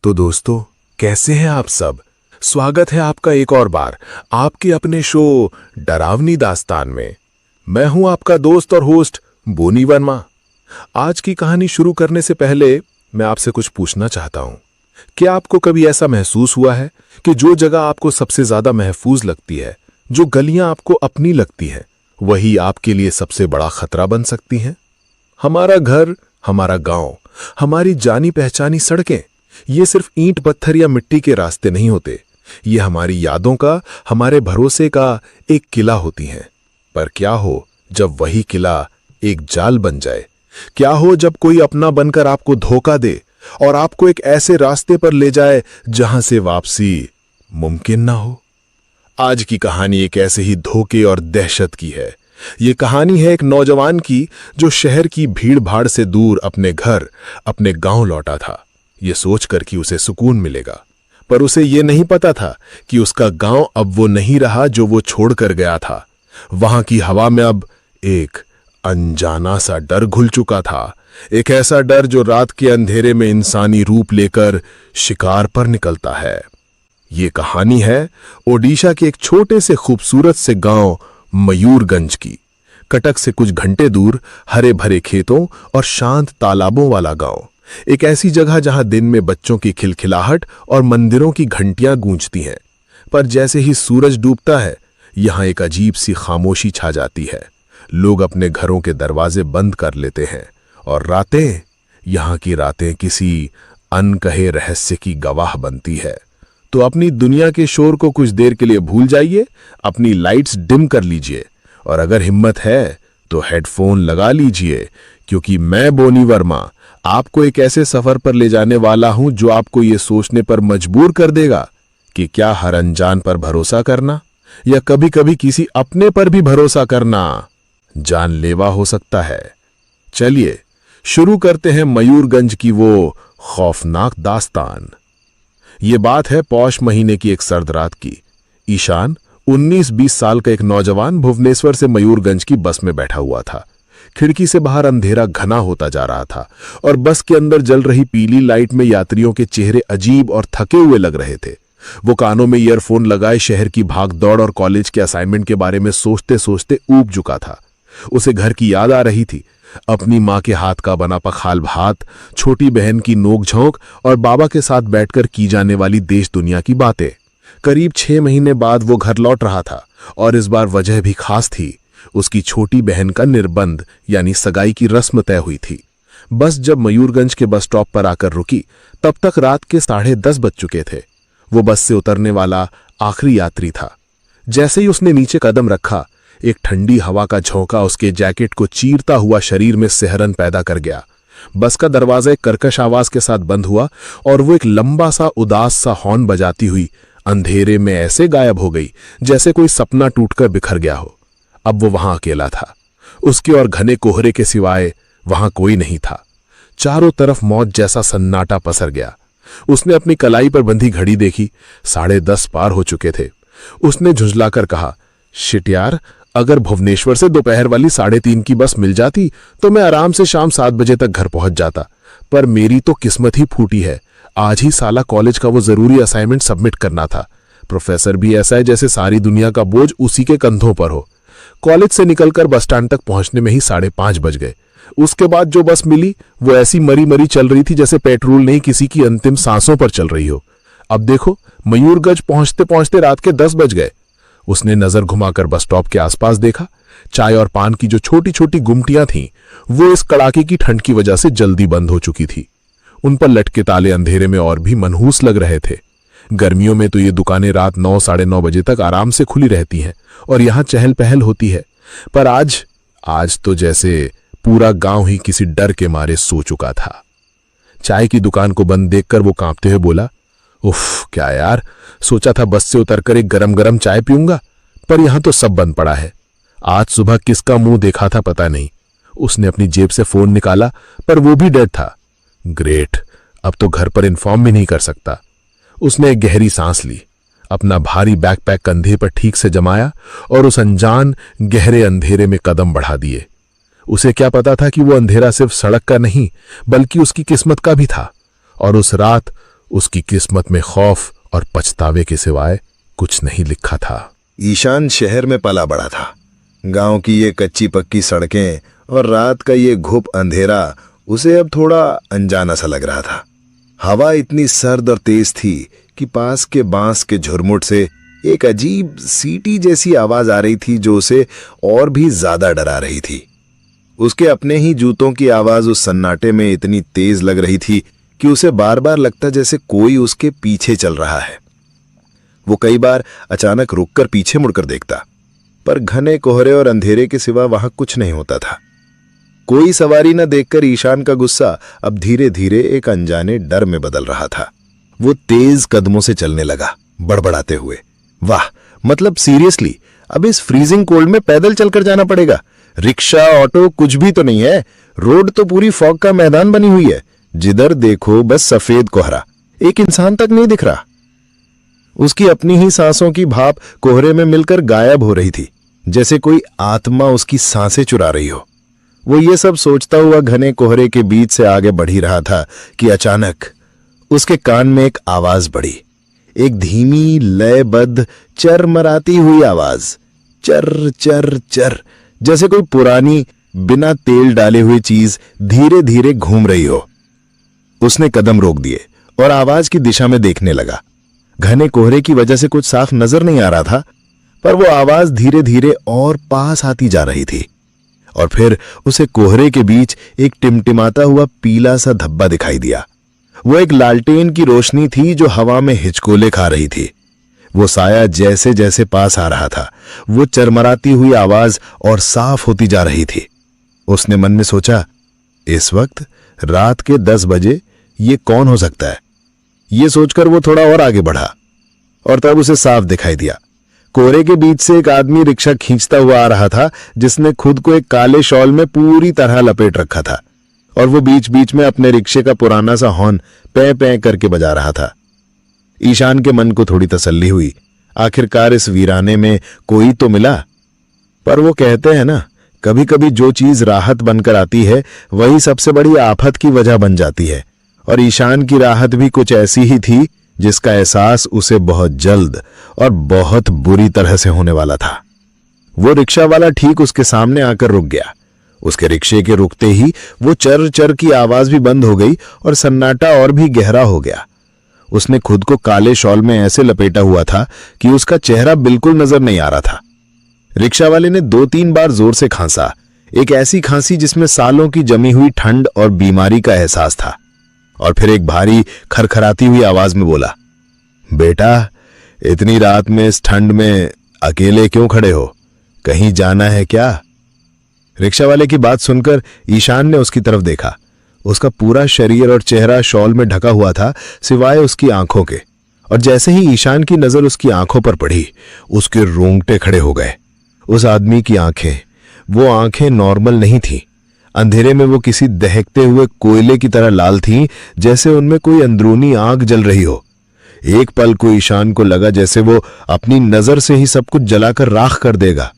तो दोस्तों, कैसे हैं आप सब। स्वागत है आपका एक और बार आपके अपने शो डरावनी दास्तान में। मैं हूं आपका दोस्त और होस्ट बोनी वर्मा। आज की कहानी शुरू करने से पहले मैं आपसे कुछ पूछना चाहता हूं। क्या आपको कभी ऐसा महसूस हुआ है कि जो जगह आपको सबसे ज्यादा महफूज लगती है, जो गलियां आपको अपनी लगती हैं, वही आपके लिए सबसे बड़ा खतरा बन सकती हैं? हमारा घर, हमारा गांव, हमारी जानी पहचानी सड़कें, ये सिर्फ ईंट पत्थर या मिट्टी के रास्ते नहीं होते। ये हमारी यादों का, हमारे भरोसे का एक किला होती हैं। पर क्या हो जब वही किला एक जाल बन जाए? क्या हो जब कोई अपना बनकर आपको धोखा दे और आपको एक ऐसे रास्ते पर ले जाए जहां से वापसी मुमकिन ना हो? आज की कहानी एक ऐसे ही धोखे और दहशत की है। ये कहानी है एक नौजवान की जो शहर की भीड़ भाड़ से दूर अपने घर, अपने गांव लौटा था, ये सोचकर कि उसे सुकून मिलेगा। पर उसे ये नहीं पता था कि उसका गांव अब वो नहीं रहा जो वो छोड़कर गया था। वहां की हवा में अब एक अनजाना सा डर घुल चुका था। एक ऐसा डर जो रात के अंधेरे में इंसानी रूप लेकर शिकार पर निकलता है। ये कहानी है ओडिशा के एक छोटे से खूबसूरत से गांव मयूरगंज की। कटक से कुछ घंटे दूर हरे भरे खेतों और शांत तालाबों वाला गांव। एक ऐसी जगह जहां दिन में बच्चों की खिलखिलाहट और मंदिरों की घंटियां गूंजती हैं, पर जैसे ही सूरज डूबता है, यहां एक अजीब सी खामोशी छा जाती है। लोग अपने घरों के दरवाजे बंद कर लेते हैं और रातें, यहां की रातें किसी अनकहे रहस्य की गवाह बनती है। तो अपनी दुनिया के शोर को कुछ देर के लिए भूल जाइए, अपनी लाइट्स डिम कर लीजिए और अगर हिम्मत है तो हेडफोन लगा लीजिए, क्योंकि मैं बोनी वर्मा आपको एक ऐसे सफर पर ले जाने वाला हूं जो आपको यह सोचने पर मजबूर कर देगा कि क्या हर अनजान पर भरोसा करना या कभी कभी किसी अपने पर भी भरोसा करना जानलेवा हो सकता है। चलिए शुरू करते हैं मयूरगंज की वो खौफनाक दास्तान। ये बात है पौष महीने की एक सर्द रात की। ईशान 19-20 साल का एक नौजवान भुवनेश्वर से मयूरगंज की बस में बैठा हुआ था। खिड़की से बाहर अंधेरा घना होता जा रहा था और बस के अंदर जल रही पीली लाइट में यात्रियों के चेहरे अजीब और थके हुए लग रहे थे। वो कानों में ईयरफोन लगाए शहर की भागदौड़ और कॉलेज के असाइनमेंट के बारे में सोचते सोचते ऊब चुका था। उसे घर की याद आ रही थी, अपनी माँ के हाथ का बना पखाल भात, छोटी बहन की नोक-झोंक और बाबा के साथ बैठकर की जाने वाली देश दुनिया की बातें। करीब 6 महीने बाद वो घर लौट रहा था और इस बार वजह भी खास थी। उसकी छोटी बहन का निर्बंध यानी सगाई की रस्म तय हुई थी। बस जब मयूरगंज के बस स्टॉप पर आकर रुकी, तब तक रात के 10:30 बज चुके थे। वो बस से उतरने वाला आखिरी यात्री था। जैसे ही उसने नीचे कदम रखा, एक ठंडी हवा का झोंका उसके जैकेट को चीरता हुआ शरीर में सिहरन पैदा कर गया। बस का दरवाजा एक कर्कश आवाज के साथ बंद हुआ और वो एक लंबा सा उदास सा हॉर्न बजाती हुई अंधेरे में ऐसे गायब हो गई जैसे कोई सपना टूटकर बिखर गया हो। अब वो वहां अकेला था। उसके और घने कोहरे के सिवाय वहां कोई नहीं था। चारों तरफ मौत जैसा सन्नाटा पसर गया। उसने अपनी कलाई पर बंधी घड़ी देखी, 10:30 पार हो चुके थे। उसने झुंझलाकर कहा, शिट यार, अगर भुवनेश्वर से दोपहर वाली 3:30 की बस मिल जाती तो मैं आराम से शाम 7 बजे तक घर पहुंच जाता। पर मेरी तो किस्मत ही फूटी है। आज ही साला कॉलेज का वो जरूरी असाइनमेंट सबमिट करना था। प्रोफेसर भी ऐसा है जैसे सारी दुनिया का बोझ उसी के कंधों पर हो। कॉलेज से निकलकर बस स्टैंड तक पहुंचने में ही 5:30 बज गए। उसके बाद जो बस मिली वो ऐसी मरी मरी चल रही थी जैसे पेट्रोल नहीं किसी की अंतिम सांसों पर चल रही हो। अब देखो, मयूरगंज पहुंचते पहुंचते रात के 10 बज गए। उसने नजर घुमाकर बस स्टॉप के आसपास देखा। चाय और पान की जो छोटी छोटी गुमटियां थीं, वो इस कड़ाके की ठंड की वजह से जल्दी बंद हो चुकी थी। उन पर लटके ताले अंधेरे में और भी मनहूस लग रहे थे। गर्मियों में तो ये दुकानें रात 9, 9:30 बजे तक आराम से खुली रहती हैं और यहां चहल पहल होती है। पर आज तो जैसे पूरा गांव ही किसी डर के मारे सो चुका था। चाय की दुकान को बंद देखकर वो कांपते हुए बोला, उफ क्या यार, सोचा था बस से उतरकर एक गरम गरम चाय पीऊंगा, पर यहां तो सब बंद पड़ा है। आज सुबह किसका मुंह देखा था पता नहीं। उसने अपनी जेब से फोन निकाला, पर वो भी डेड था। ग्रेट, अब तो घर पर इन्फॉर्म भी नहीं कर सकता। उसने एक गहरी सांस ली, अपना भारी बैकपैक कंधे पर ठीक से जमाया और उस अनजान गहरे अंधेरे में कदम बढ़ा दिए। उसे क्या पता था कि वो अंधेरा सिर्फ सड़क का नहीं बल्कि उसकी किस्मत का भी था। और उस रात उसकी किस्मत में खौफ और पछतावे के सिवाय कुछ नहीं लिखा था। ईशान शहर में पला बड़ा था। गांव की ये कच्ची पक्की सड़कें और रात का ये घुप अंधेरा उसे अब थोड़ा अनजाना सा लग रहा था। हवा इतनी सर्द और तेज थी कि पास के बांस के झुरमुट से एक अजीब सीटी जैसी आवाज आ रही थी जो उसे और भी ज्यादा डरा रही थी। उसके अपने ही जूतों की आवाज उस सन्नाटे में इतनी तेज लग रही थी कि उसे बार बार लगता जैसे कोई उसके पीछे चल रहा है। वो कई बार अचानक रुककर पीछे मुड़कर देखता, पर घने कोहरे और अंधेरे के सिवा वहां कुछ नहीं होता था। कोई सवारी न देखकर ईशान का गुस्सा अब धीरे धीरे एक अनजाने डर में बदल रहा था। वो तेज कदमों से चलने लगा, बड़बड़ाते हुए। वाह, मतलब सीरियसली अब इस फ्रीजिंग कोल्ड में पैदल चलकर जाना पड़ेगा। रिक्शा ऑटो कुछ भी तो नहीं है। रोड तो पूरी फॉग का मैदान बनी हुई है। जिधर देखो बस सफेद कोहरा, एक इंसान तक नहीं दिख रहा। उसकी अपनी ही सांसों की भाप कोहरे में मिलकर गायब हो रही थी, जैसे कोई आत्मा उसकी सांसें चुरा रही हो। वो ये सब सोचता हुआ घने कोहरे के बीच से आगे बढ़ ही रहा था कि अचानक उसके कान में एक आवाज बढ़ी, एक धीमी लयबद्ध चरमराती हुई आवाज, चर चर चर, जैसे कोई पुरानी बिना तेल डाले हुई चीज धीरे धीरे घूम रही हो। उसने कदम रोक दिए और आवाज की दिशा में देखने लगा। घने कोहरे की वजह से कुछ साफ नजर नहीं आ रहा था, पर वो आवाज धीरे धीरे और पास आती जा रही थी। और फिर उसे कोहरे के बीच एक टिमटिमाता हुआ पीला सा धब्बा दिखाई दिया। वो एक लालटेन की रोशनी थी जो हवा में हिचकोले खा रही थी। वो साया जैसे जैसे पास आ रहा था, वो चरमराती हुई आवाज और साफ होती जा रही थी। उसने मन में सोचा, इस वक्त रात के 10 बजे ये कौन हो सकता है? ये सोचकर वो थोड़ा और आगे बढ़ा और तब उसे साफ दिखाई दिया। कोहरे के बीच से एक आदमी रिक्शा खींचता हुआ आ रहा था, जिसने खुद को एक काले शॉल में पूरी तरह लपेट रखा था, और वो बीच बीच में अपने रिक्शे का पुराना सा हॉर्न पै पै करके बजा रहा था। ईशान के मन को थोड़ी तसल्ली हुई। आखिरकार इस वीराने में कोई तो मिला। पर वो कहते हैं ना, कभी कभी जो चीज राहत बनकर आती है वही सबसे बड़ी आफत की वजह बन जाती है। और ईशान की राहत भी कुछ ऐसी ही थी जिसका एहसास उसे बहुत जल्द और बहुत बुरी तरह से होने वाला था। वो रिक्शा वाला ठीक उसके सामने आकर रुक गया। उसके रिक्शे के रुकते ही वो चर चर की आवाज भी बंद हो गई और सन्नाटा और भी गहरा हो गया। उसने खुद को काले शॉल में ऐसे लपेटा हुआ था कि उसका चेहरा बिल्कुल नजर नहीं आ रहा था। रिक्शा वाले ने 2-3 बार जोर से खांसा, एक ऐसी खांसी जिसमें सालों की जमी हुई ठंड और बीमारी का एहसास था। और फिर एक भारी खरखराती हुई आवाज में बोला, बेटा, इतनी रात में इस ठंड में अकेले क्यों खड़े हो? कहीं जाना है क्या? रिक्शा वाले की बात सुनकर ईशान ने उसकी तरफ देखा। उसका पूरा शरीर और चेहरा शॉल में ढका हुआ था, सिवाय उसकी आंखों के। और जैसे ही ईशान की नजर उसकी आंखों पर पड़ी, उसके रोंगटे खड़े हो गए। उस आदमी की आंखें, वो आंखें नॉर्मल नहीं थीं। अंधेरे में वो किसी दहकते हुए कोयले की तरह लाल थीं, जैसे उनमें कोई अंदरूनी आग जल रही हो। एक पल को ईशान को लगा जैसे वो अपनी नजर से ही सब कुछ जलाकर राख कर देगा।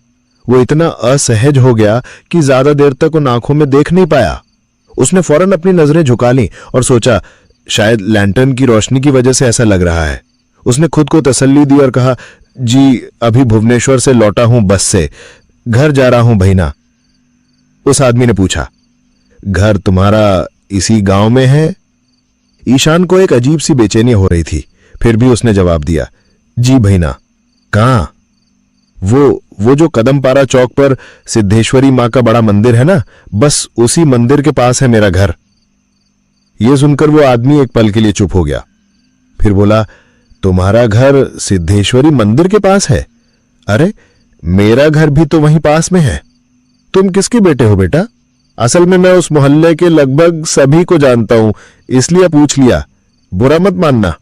वो इतना असहज हो गया कि ज्यादा देर तक उन आंखों में देख नहीं पाया। उसने फौरन अपनी नजरें झुका लीं और सोचा, शायद लैंटर्न की रोशनी की वजह से ऐसा लग रहा है। उसने खुद को तसल्ली दी और कहा, जी अभी भुवनेश्वर से लौटा हूं बस से, घर जा रहा हूं भैना। उस आदमी ने पूछा, घर तुम्हारा इसी गांव में है? ईशान को एक अजीब सी बेचैनी हो रही थी, फिर भी उसने जवाब दिया, जी भैना। कहां? वो जो कदमपारा चौक पर सिद्धेश्वरी मां का बड़ा मंदिर है ना, बस उसी मंदिर के पास है मेरा घर। यह सुनकर वो आदमी एक पल के लिए चुप हो गया, फिर बोला, तुम्हारा घर सिद्धेश्वरी मंदिर के पास है? अरे मेरा घर भी तो वहीं पास में है। तुम किसके बेटे हो बेटा? असल में मैं उस मोहल्ले के लगभग सभी को जानता हूं, इसलिए पूछ लिया, बुरा मत मानना।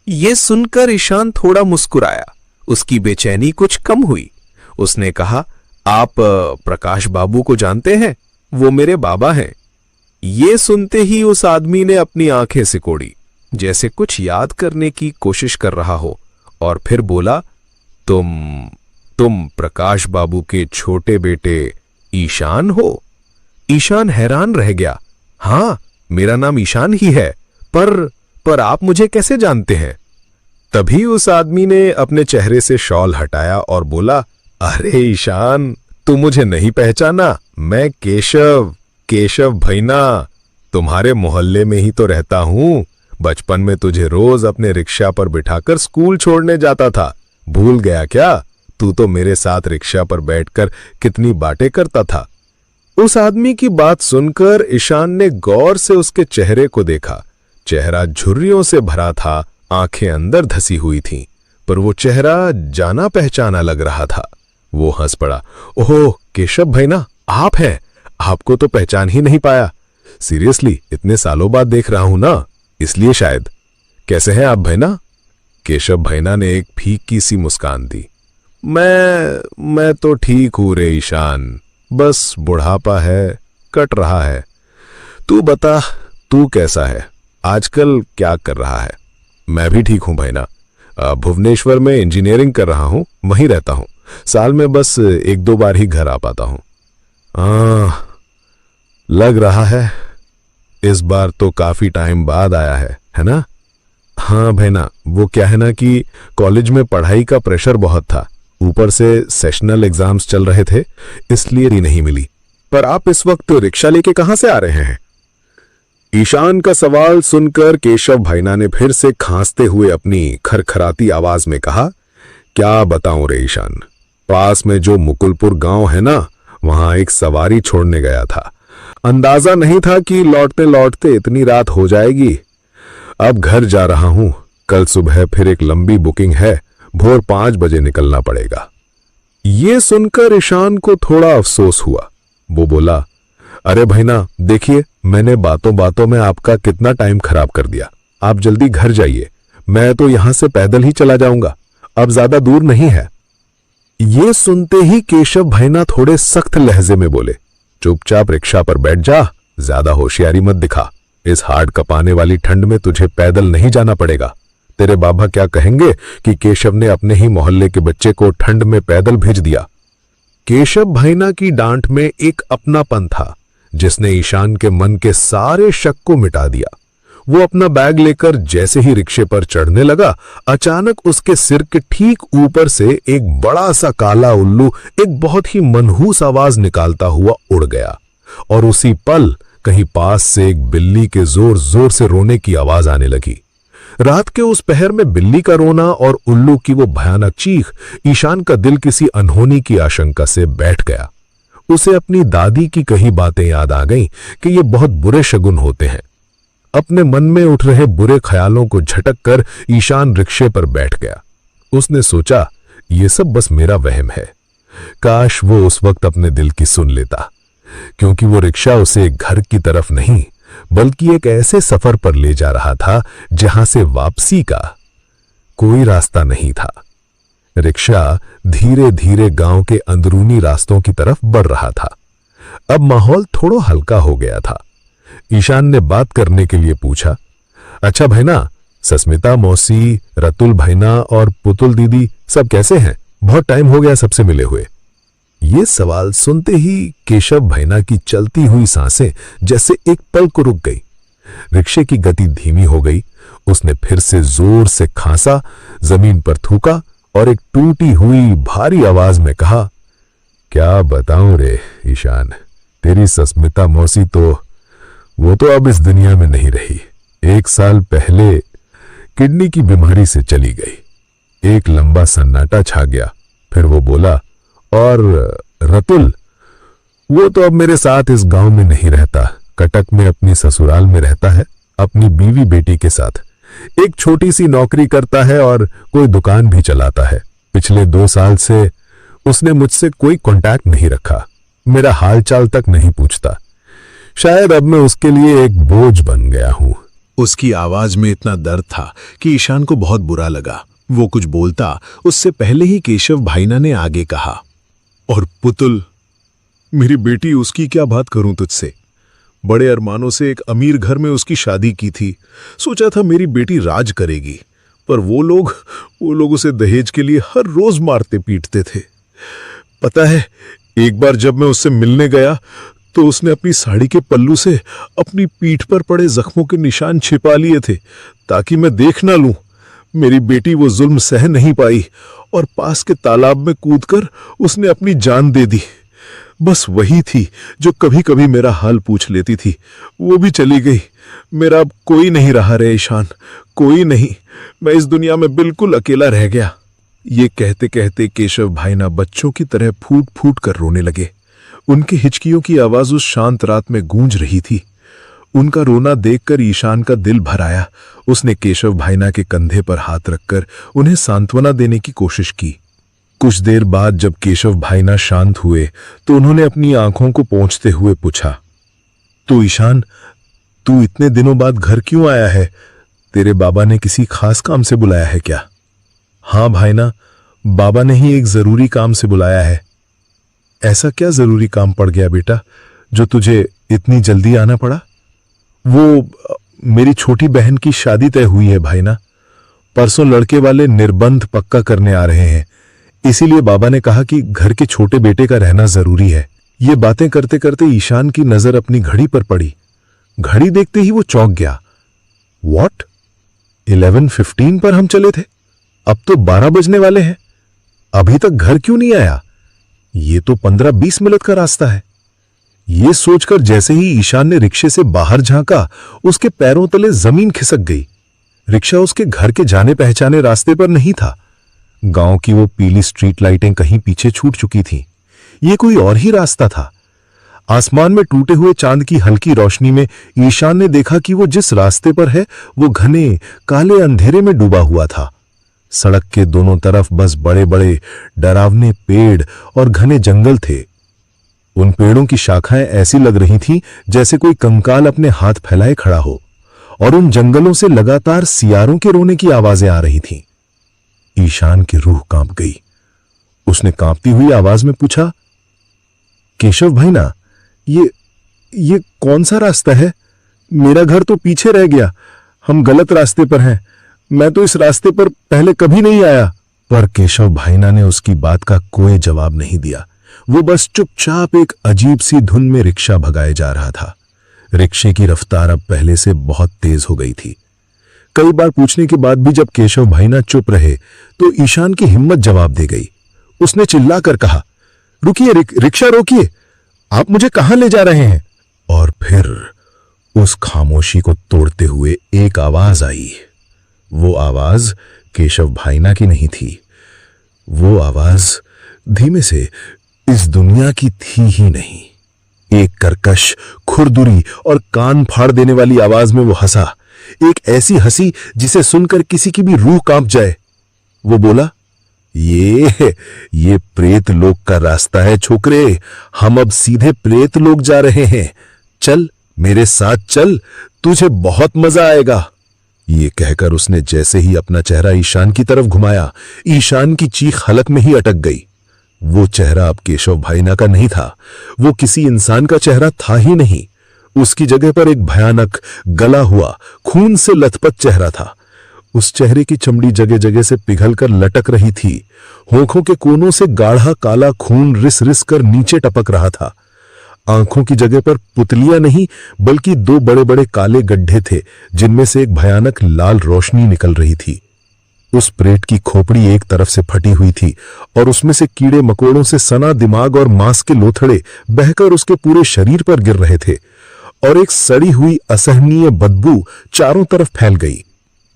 ये सुनकर ईशान थोड़ा मुस्कुराया। उसकी बेचैनी कुछ कम हुई। उसने कहा, आप प्रकाश बाबू को जानते हैं? वो मेरे बाबा हैं। ये सुनते ही उस आदमी ने अपनी आंखें सिकोड़ी, जैसे कुछ याद करने की कोशिश कर रहा हो, और फिर बोला, तुम प्रकाश बाबू के छोटे बेटे ईशान हो? ईशान हैरान रह गया। हाँ, मेरा नाम ईशान ही है, पर आप मुझे कैसे जानते हैं? तभी उस आदमी ने अपने चेहरे से शॉल हटाया और बोला, अरे ईशान, तू मुझे नहीं पहचाना? मैं केशव भैना, तुम्हारे मोहल्ले में ही तो रहता हूं। बचपन में तुझे रोज अपने रिक्शा पर बिठाकर स्कूल छोड़ने जाता था। भूल गया क्या? तू तो मेरे साथ रिक्शा पर बैठकर कितनी बातें करता था। उस आदमी की बात सुनकर ईशान ने गौर से उसके चेहरे को देखा। चेहरा झुर्रियों से भरा था, आंखें अंदर धसी हुई थीं, पर वो चेहरा जाना पहचाना लग रहा था। वो हंस पड़ा। ओह केशव भैना, आप हैं? आपको तो पहचान ही नहीं पाया। सीरियसली, इतने सालों बाद देख रहा हूं ना, इसलिए शायद। कैसे हैं आप भैना? केशव भैना ने एक फीकी सी मुस्कान दी। मैं तो ठीक हूं रे ईशान, बस बुढ़ापा है, कट रहा है। तू बता, तू कैसा है? आजकल क्या कर रहा है? मैं भी ठीक हूं भैना। भुवनेश्वर में इंजीनियरिंग कर रहा हूं, वहीं रहता हूं। साल में बस 1-2 बार ही घर आ पाता हूं। लग रहा है इस बार तो काफी टाइम बाद आया है ना? हाँ भैना, वो क्या है ना कि कॉलेज में पढ़ाई का प्रेशर बहुत था, ऊपर से सेशनल एग्जाम्स चल रहे थे, इसलिए ही नहीं मिली। पर आप इस वक्त रिक्शा लेके कहां से आ रहे हैं? ईशान का सवाल सुनकर केशव भैना ने फिर से खांसते हुए अपनी खरखराती आवाज में कहा, क्या बताऊं रे ईशान, पास में जो मुकुलपुर गांव है ना, वहां एक सवारी छोड़ने गया था। अंदाजा नहीं था कि लौटते लौटते इतनी रात हो जाएगी। अब घर जा रहा हूं, कल सुबह फिर एक लंबी बुकिंग है, भोर 5 बजे निकलना पड़ेगा। ये सुनकर ईशान को थोड़ा अफसोस हुआ। वो बोला, अरे भैना देखिए, मैंने बातों बातों में आपका कितना टाइम खराब कर दिया। आप जल्दी घर जाइए, मैं तो यहां से पैदल ही चला जाऊंगा, अब ज्यादा दूर नहीं है। ये सुनते ही केशव भैना थोड़े सख्त लहजे में बोले, चुपचाप रिक्शा पर बैठ जा, ज्यादा होशियारी मत दिखा। इस हार्ड कपाने वाली ठंड में तुझे पैदल नहीं जाना पड़ेगा। तेरे बाबा क्या कहेंगे कि केशव ने अपने ही मोहल्ले के बच्चे को ठंड में पैदल भेज दिया। केशव भैना की डांट में एक अपनापन था जिसने ईशान के मन के सारे शक को मिटा दिया। वो अपना बैग लेकर जैसे ही रिक्शे पर चढ़ने लगा, अचानक उसके सिर के ठीक ऊपर से एक बड़ा सा काला उल्लू एक बहुत ही मनहूस आवाज निकालता हुआ उड़ गया, और उसी पल कहीं पास से एक बिल्ली के जोर जोर से रोने की आवाज आने लगी। रात के उस पहर में बिल्ली का रोना और उल्लू की वो भयानक चीख, ईशान का दिल किसी अनहोनी की आशंका से बैठ गया। उसे अपनी दादी की कही बातें याद आ गईं कि ये बहुत बुरे शगुन होते हैं। अपने मन में उठ रहे बुरे ख्यालों को झटक कर ईशान रिक्शे पर बैठ गया। उसने सोचा, ये सब बस मेरा वहम है। काश वो उस वक्त अपने दिल की सुन लेता, क्योंकि वो रिक्शा उसे एक घर की तरफ नहीं बल्कि एक ऐसे सफर पर ले जा रहा था जहां से वापसी का कोई रास्ता नहीं था। रिक्शा धीरे धीरे गांव के अंदरूनी रास्तों की तरफ बढ़ रहा था। अब माहौल थोड़ा हल्का हो गया था। ईशान ने बात करने के लिए पूछा, अच्छा भैना, सस्मिता मौसी, रतुल भैना और पुतुल दीदी सब कैसे हैं? बहुत टाइम हो गया सबसे मिले हुए। ये सवाल सुनते ही केशव भैना की चलती हुई सांसें जैसे एक पल को रुक गई। रिक्शे की गति धीमी हो गई। उसने फिर से जोर से खांसा, जमीन पर थूका और एक टूटी हुई भारी आवाज में कहा, क्या बताऊं रे ईशान, तेरी सस्मिता मौसी वो तो अब इस दुनिया में नहीं रही। 1 साल पहले किडनी की बीमारी से चली गई। एक लंबा सन्नाटा छा गया। फिर वो बोला, और रतुल, वो तो अब मेरे साथ इस गांव में नहीं रहता, कटक में अपनी ससुराल में रहता है, अपनी बीवी बेटी के साथ। एक छोटी सी नौकरी करता है और कोई दुकान भी चलाता है। पिछले 2 साल से उसने मुझसे कोई कांटेक्ट नहीं रखा, मेरा हालचाल तक नहीं पूछता। शायद अब मैं उसके लिए एक बोझ बन गया हूं। उसकी आवाज में इतना दर्द था कि ईशान को बहुत बुरा लगा। वो कुछ बोलता उससे पहले ही केशव भाईना ने आगे कहा, और पुतुल, मेरी बेटी, उसकी क्या बात करूं तुझसे। बड़े अरमानों से एक अमीर घर में उसकी शादी की थी। सोचा था मेरी बेटी राज करेगी, पर वो लोग उसे दहेज के लिए हर रोज मारते पीटते थे। पता है, एक बार जब मैं उससे मिलने गया तो उसने अपनी साड़ी के पल्लू से अपनी पीठ पर पड़े जख्मों के निशान छिपा लिए थे ताकि मैं देख ना लूं। मेरी बेटी वो जुल्म सह नहीं पाई और पास के तालाब में कूदकर उसने अपनी जान दे दी। बस वही थी जो कभी कभी मेरा हाल पूछ लेती थी। वो भी चली गई। मेरा अब कोई नहीं रहा रे ईशान, कोई नहीं। मैं इस दुनिया में बिल्कुल अकेला रह गया। ये कहते कहते केशव भाई ना बच्चों की तरह फूट फूट कर रोने लगे। उनकी हिचकियों की आवाज उस शांत रात में गूंज रही थी। उनका रोना देखकर ईशान का दिल भर आया। उसने केशव भाईना के कंधे पर हाथ रखकर उन्हें सांत्वना देने की कोशिश की। कुछ देर बाद जब केशव भाईना शांत हुए तो उन्होंने अपनी आंखों को पोंछते हुए पूछा, तो ईशान, तू इतने दिनों बाद घर क्यों आया है? तेरे बाबा ने किसी खास काम से बुलाया है क्या? हाँ भाईना, बाबा ने ही एक जरूरी काम से बुलाया है। ऐसा क्या जरूरी काम पड़ गया बेटा जो तुझे इतनी जल्दी आना पड़ा? वो मेरी छोटी बहन की शादी तय हुई है भाईना। परसों लड़के वाले निर्बंध पक्का करने आ रहे हैं, इसीलिए बाबा ने कहा कि घर के छोटे बेटे का रहना जरूरी है। ये बातें करते करते ईशान की नजर अपनी घड़ी पर पड़ी। घड़ी देखते ही वो चौंक गया। व्हाट? 11:15 पर हम चले थे, अब तो 12 बजने वाले हैं। अभी तक घर क्यों नहीं आया? ये तो 15-20 मिनट का रास्ता है। ये सोचकर जैसे ही ईशान ने रिक्शे से बाहर झांका, उसके पैरों तले जमीन खिसक गई। रिक्शा उसके घर के जाने पहचाने रास्ते पर नहीं था। गांव की वो पीली स्ट्रीट लाइटें कहीं पीछे छूट चुकी थीं। ये कोई और ही रास्ता था। आसमान में टूटे हुए चांद की हल्की रोशनी में ईशान ने देखा कि वो जिस रास्ते पर है वो घने काले अंधेरे में डूबा हुआ था। सड़क के दोनों तरफ बस बड़े बड़े डरावने पेड़ और घने जंगल थे। उन पेड़ों की शाखाएं ऐसी लग रही थीं जैसे कोई कंकाल अपने हाथ फैलाए खड़ा हो, और उन जंगलों से लगातार सियारों के रोने की आवाजें आ रही थीं। ईशान की रूह कांप गई। उसने कांपती हुई आवाज में पूछा, केशव भाई ना, ये कौन सा रास्ता है? मेरा घर तो पीछे रह गया। हम गलत रास्ते पर हैं। मैं तो इस रास्ते पर पहले कभी नहीं आया। पर केशव भाईना ने उसकी बात का कोई जवाब नहीं दिया। वो बस चुपचाप एक अजीब सी धुन में रिक्शा भगाए जा रहा था। रिक्शे की रफ्तार अब पहले से बहुत तेज हो गई थी। कई बार पूछने के बाद भी जब केशव भाईना चुप रहे तो ईशान की हिम्मत जवाब दे गई। उसने चिल्लाकर कहा, रुकिए, रिक्शा रोकिए, आप मुझे कहां ले जा रहे हैं? और फिर उस खामोशी को तोड़ते हुए एक आवाज आई। वो आवाज केशव भाईना की नहीं थी। वो आवाज धीमे से इस दुनिया की थी ही नहीं। एक कर्कश, खुरदुरी और कान फाड़ देने वाली आवाज में वो हंसा। एक ऐसी हंसी जिसे सुनकर किसी की भी रूह कांप जाए। वो बोला, ये प्रेत लोक का रास्ता है छोकरे। हम अब सीधे प्रेत लोक जा रहे हैं। चल मेरे साथ चल, तुझे बहुत मजा आएगा। ये कहकर उसने जैसे ही अपना चेहरा ईशान की तरफ घुमाया, ईशान की चीख हलक में ही अटक गई। वो चेहरा अब केशव भाईना का नहीं था। वो किसी इंसान का चेहरा था ही नहीं। उसकी जगह पर एक भयानक, गला हुआ, खून से लथपथ चेहरा था। उस चेहरे की चमड़ी जगह जगह से पिघलकर लटक रही थी। होंठों के कोनों से गाढ़ा काला खून रिस रिस कर नीचे टपक रहा था। आंखों की जगह पर पुतलियां नहीं बल्कि 2 बड़े बड़े काले गड्ढे थे, जिनमें से एक भयानक लाल रोशनी निकल रही थी। उस प्रेत की खोपड़ी एक तरफ से फटी हुई थी और उसमें से कीड़े मकोड़ों से सना दिमाग और मांस के लोथड़े बहकर उसके पूरे शरीर पर गिर रहे थे, और एक सड़ी हुई असहनीय बदबू चारों तरफ फैल गई।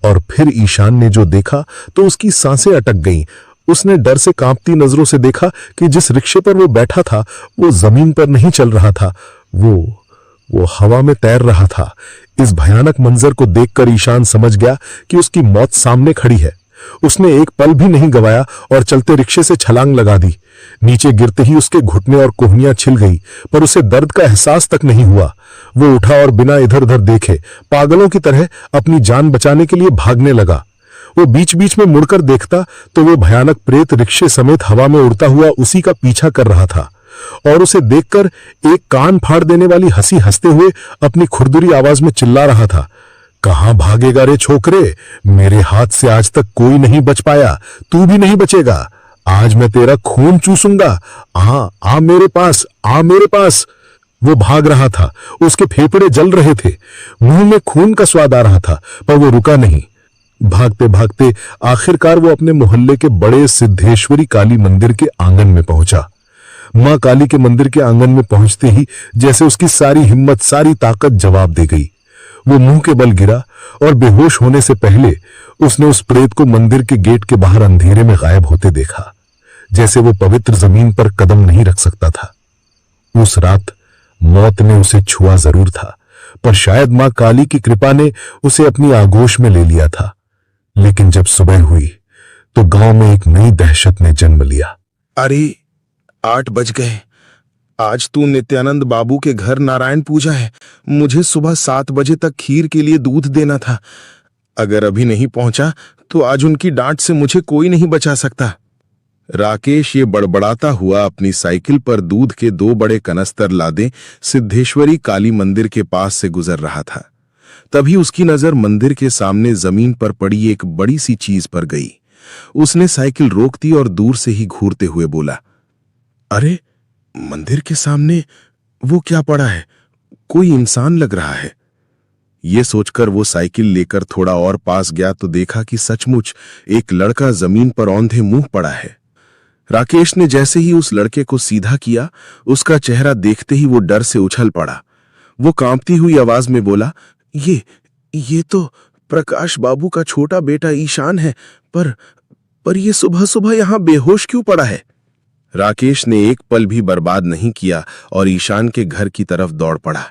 और फिर ईशान ने जो देखा तो उसकी सांसें अटक गईं। उसने डर से कांपती नजरों से देखा कि जिस रिक्शे पर वो बैठा था वो जमीन पर नहीं चल रहा था, वो हवा में तैर रहा था। इस भयानक मंजर को देखकर ईशान समझ गया कि उसकी मौत सामने खड़ी है। उसने एक पल भी नहीं गवाया और चलते रिक्शे से छलांग लगा दी। नीचे गिरते ही उसके घुटने और कोहनियां छिल गई, पर उसे दर्द का एहसास तक नहीं हुआ। वो उठा और बिना इधर उधर देखे पागलों की तरह अपनी जान बचाने के लिए भागने लगा। वो बीच बीच में मुड़कर देखता तो वो भयानक प्रेत रिक्शे समेत हवा में उड़ता हुआ उसी का पीछा कर रहा था। और उसे देखकर एक कान फाड़ देने वाली हंसी हंसते हुए अपनी खुरदुरी आवाज में चिल्ला रहा था, कहां भागेगा रे छोकरे, मेरे हाथ से आज तक कोई नहीं बच पाया, तू भी नहीं बचेगा। आज मैं तेरा खून चूसूंगा। आ मेरे पास, आ मेरे पास। वो भाग रहा था, उसके फेफड़े जल रहे थे, मुंह में खून का स्वाद आ रहा था, पर वो रुका नहीं। भागते भागते आखिरकार वो अपने मोहल्ले के बड़े सिद्धेश्वरी काली मंदिर के आंगन में पहुंचा। मां काली के मंदिर के आंगन में पहुंचते ही जैसे उसकी सारी हिम्मत, सारी ताकत जवाब दे गई। वो मुंह के बल गिरा और बेहोश होने से पहले उसने उस प्रेत को मंदिर के गेट के बाहर अंधेरे में गायब होते देखा, जैसे वो पवित्र जमीन पर कदम नहीं रख सकता था। उस रात मौत ने उसे छुआ जरूर था, पर शायद मां काली की कृपा ने उसे अपनी आगोश में ले लिया था। लेकिन जब सुबह हुई तो गांव में एक नई दहशत ने जन्म लिया। अरे 8 बज गए। आज तू नित्यानंद बाबू के घर नारायण पूजा है। मुझे सुबह 7 बजे तक खीर के लिए दूध देना था। अगर अभी नहीं पहुंचा तो आज उनकी डांट से मुझे कोई नहीं बचा सकता। राकेश ये बड़बड़ाता हुआ अपनी साइकिल पर दूध के 2 बड़े कनस्तर लादे सिद्धेश्वरी काली मंदिर के पास से गुजर रहा था। तभी उसकी नजर मंदिर के सामने जमीन पर पड़ी एक बड़ी सी चीज पर गई। उसने साइकिल रोक दी और दूर से ही घूरते हुए बोला, अरे मंदिर के सामने वो क्या पड़ा है? कोई इंसान लग रहा है। ये सोचकर वो साइकिल लेकर थोड़ा और पास गया तो देखा कि सचमुच एक लड़का जमीन पर औंधे मुंह पड़ा है। राकेश ने जैसे ही उस लड़के को सीधा किया, उसका चेहरा देखते ही वो डर से उछल पड़ा। वो कांपती हुई आवाज में बोला, ये तो प्रकाश बाबू का छोटा बेटा ईशान है, पर ये सुबह सुबह यहां बेहोश क्यों पड़ा है? राकेश ने एक पल भी बर्बाद नहीं किया और ईशान के घर की तरफ दौड़ पड़ा।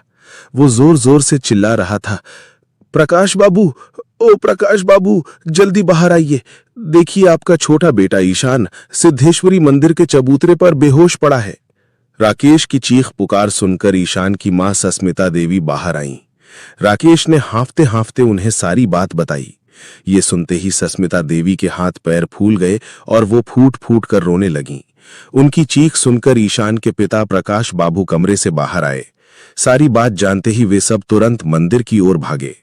वो जोर जोर से चिल्ला रहा था, प्रकाश बाबू, ओ प्रकाश बाबू, जल्दी बाहर आइए। देखिए आपका छोटा बेटा ईशान सिद्धेश्वरी मंदिर के चबूतरे पर बेहोश पड़ा है। राकेश की चीख पुकार सुनकर ईशान की मां सस्मिता देवी बाहर आईं। राकेश ने हांफते हांफते उन्हें सारी बात बताई। ये सुनते ही सस्मिता देवी के हाथ पैर फूल गए और वो फूट फूट कर रोने लगीं। उनकी चीख सुनकर ईशान के पिता प्रकाश बाबू कमरे से बाहर आए। सारी बात जानते ही वे सब तुरंत मंदिर की ओर भागे।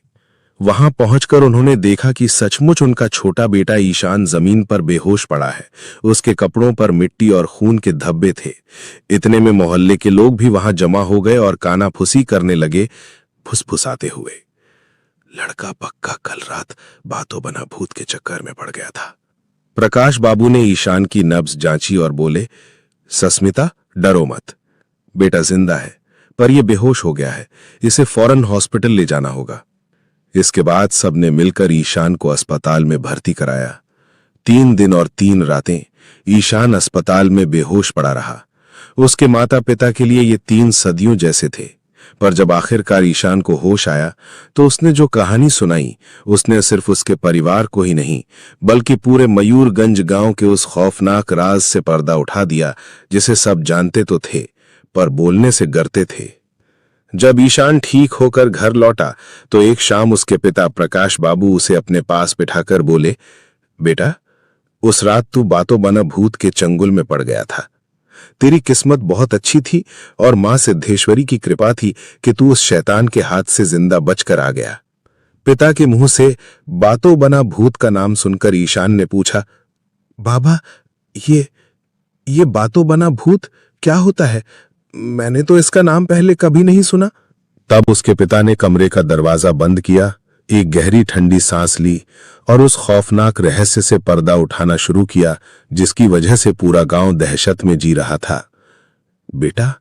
वहां पहुंचकर उन्होंने देखा कि सचमुच उनका छोटा बेटा ईशान जमीन पर बेहोश पड़ा है। उसके कपड़ों पर मिट्टी और खून के धब्बे थे। इतने में मोहल्ले के लोग भी वहां जमा हो गए और कानाफुसी करने लगे, फुसफुसाते हुए, लड़का पक्का कल रात बातों बना भूत के चक्कर में पड़ गया था। प्रकाश बाबू ने ईशान की नब्ज जांची और बोले, सस्मिता, डरो मत, बेटा जिंदा है, पर यह बेहोश हो गया है। इसे फौरन हॉस्पिटल ले जाना होगा। इसके बाद सबने मिलकर ईशान को अस्पताल में भर्ती कराया। 3 दिन और 3 रातें ईशान अस्पताल में बेहोश पड़ा रहा। उसके माता पिता के लिए ये 3 सदियों जैसे थे। पर जब आखिरकार ईशान को होश आया तो उसने जो कहानी सुनाई, उसने सिर्फ उसके परिवार को ही नहीं बल्कि पूरे मयूरगंज गांव के उस खौफनाक राज से पर्दा उठा दिया जिसे सब जानते तो थे पर बोलने से डरते थे। जब ईशान ठीक होकर घर लौटा तो एक शाम उसके पिता प्रकाश बाबू उसे अपने पास बिठाकर बोले, बेटा, उस रात तू बातों बना भूत के चंगुल में पड़ गया था। तेरी किस्मत बहुत अच्छी थी और मां सिद्धेश्वरी की कृपा थी कि तू उस शैतान के हाथ से जिंदा बचकर आ गया। पिता के मुंह से बातों बना भूत का नाम सुनकर ईशान ने पूछा, बाबा, ये बातों बना भूत क्या होता है? मैंने तो इसका नाम पहले कभी नहीं सुना। तब उसके पिता ने कमरे का दरवाजा बंद किया, एक गहरी ठंडी सांस ली और उस खौफनाक रहस्य से पर्दा उठाना शुरू किया जिसकी वजह से पूरा गांव दहशत में जी रहा था। बेटा,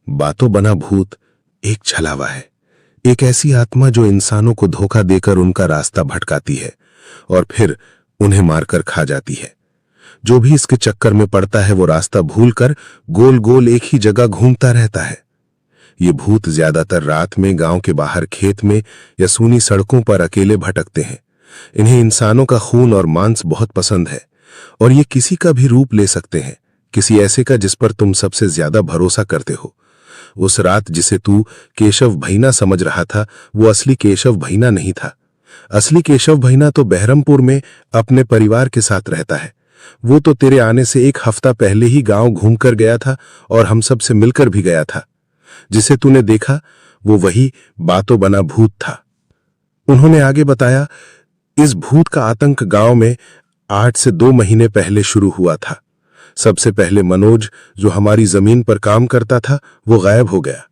बातों बना भूत एक छलावा है, एक ऐसी आत्मा जो इंसानों को धोखा देकर उनका रास्ता भटकाती है और फिर उन्हें मारकर खा जाती है। जो भी इसके चक्कर में पड़ता है वो रास्ता भूलकर गोल गोल एक ही जगह घूमता रहता है। ये भूत ज्यादातर रात में गांव के बाहर खेत में या सूनी सड़कों पर अकेले भटकते हैं। इन्हें इंसानों का खून और मांस बहुत पसंद है और ये किसी का भी रूप ले सकते हैं, किसी ऐसे का जिस पर तुम सबसे ज्यादा भरोसा करते हो। उस रात जिसे तू केशव भैना समझ रहा था वो असली केशव भैना नहीं था। असली केशव भैना तो बहरमपुर में अपने परिवार के साथ रहता है वो तो तेरे आने से 1 हफ्ता पहले ही गांव घूमकर गया था और हम सब से मिलकर भी गया था। जिसे तूने देखा वो वही बातों बना भूत था। उन्होंने आगे बताया, इस भूत का आतंक गांव में 8 से 2 महीने पहले शुरू हुआ था। सबसे पहले मनोज, जो हमारी जमीन पर काम करता था, वो गायब हो गया।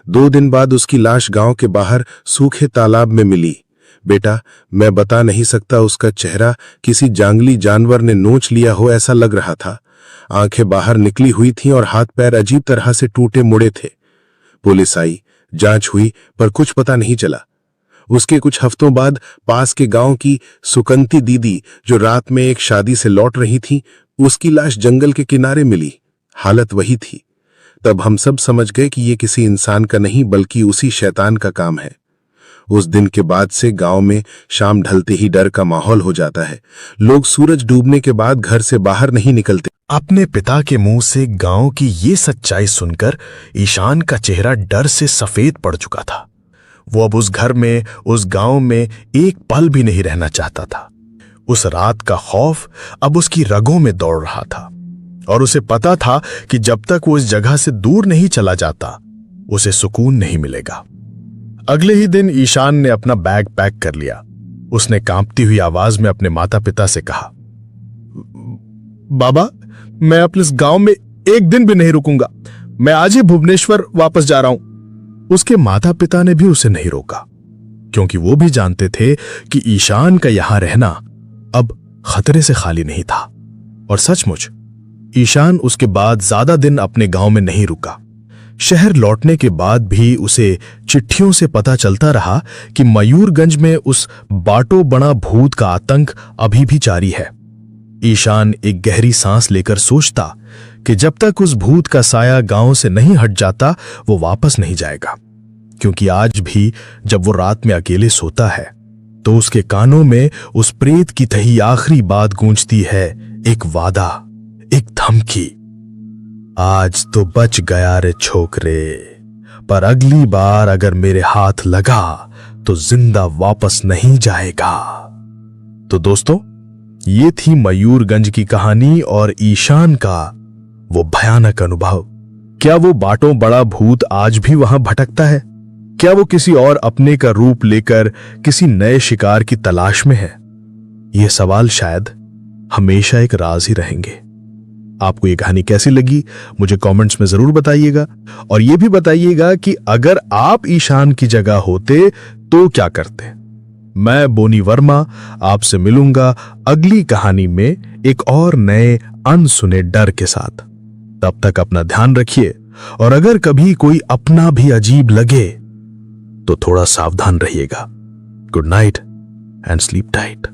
2 दिन बाद उसकी लाश गांव के बाहर सूखे तालाब में मिली। बेटा, मैं बता नहीं सकता, उसका चेहरा किसी जंगली जानवर ने नोच लिया हो ऐसा लग रहा था। आंखें बाहर निकली हुई थीं और हाथ पैर अजीब तरह से टूटे मुड़े थे। पुलिस आई, जांच हुई, पर कुछ पता नहीं चला। उसके कुछ हफ्तों बाद पास के गांव की सुकंती दीदी, जो रात में एक शादी से लौट रही थी, उसकी लाश जंगल के किनारे मिली। हालत वही थी। तब हम सब समझ गए कि ये किसी इंसान का नहीं बल्कि उसी शैतान का काम है। उस दिन के बाद से गांव में शाम ढलते ही डर का माहौल हो जाता है। लोग सूरज डूबने के बाद घर से बाहर नहीं निकलते। अपने पिता के मुंह से गांव की ये सच्चाई सुनकर ईशान का चेहरा डर से सफेद पड़ चुका था। वो अब उस घर में, उस गांव में एक पल भी नहीं रहना चाहता था। उस रात का खौफ अब उसकी रगों में दौड़ रहा था और उसे पता था कि जब तक वो इस जगह से दूर नहीं चला जाता, उसे सुकून नहीं मिलेगा। अगले ही दिन ईशान ने अपना बैग पैक कर लिया। उसने कांपती हुई आवाज में अपने माता पिता से कहा, बाबा, मैं अपने इस गांव में एक दिन भी नहीं रुकूंगा। मैं आज ही भुवनेश्वर वापस जा रहा हूं। उसके माता पिता ने भी उसे नहीं रोका, क्योंकि वो भी जानते थे कि ईशान का यहां रहना अब खतरे से खाली नहीं था। और सचमुच ईशान उसके बाद ज्यादा दिन अपने गांव में नहीं रुका। शहर लौटने के बाद भी उसे चिट्ठियों से पता चलता रहा कि मयूरगंज में उस बाटो बड़ा भूत का आतंक अभी भी जारी है। ईशान एक गहरी सांस लेकर सोचता कि जब तक उस भूत का साया गांव से नहीं हट जाता, वो वापस नहीं जाएगा। क्योंकि आज भी जब वो रात में अकेले सोता है तो उसके कानों में उस प्रेत की कही आखिरी बात गूंजती है, एक वादा, एक धमकी। आज तो बच गया रे छोकरे, पर अगली बार अगर मेरे हाथ लगा तो जिंदा वापस नहीं जाएगा। तो दोस्तों, ये थी मयूरगंज की कहानी और ईशान का वो भयानक अनुभव। क्या वो बाटों बड़ा भूत आज भी वहां भटकता है? क्या वो किसी और अपने का रूप लेकर किसी नए शिकार की तलाश में है? ये सवाल शायद हमेशा एक राज ही रहेंगे। आपको ये कहानी कैसी लगी मुझे कमेंट्स में जरूर बताइएगा, और ये भी बताइएगा कि अगर आप ईशान की जगह होते तो क्या करते। मैं बोनी वर्मा आपसे मिलूंगा अगली कहानी में एक और नए अनसुने डर के साथ। तब तक अपना ध्यान रखिए, और अगर कभी कोई अपना भी अजीब लगे तो थोड़ा सावधान रहिएगा। Good night and sleep tight.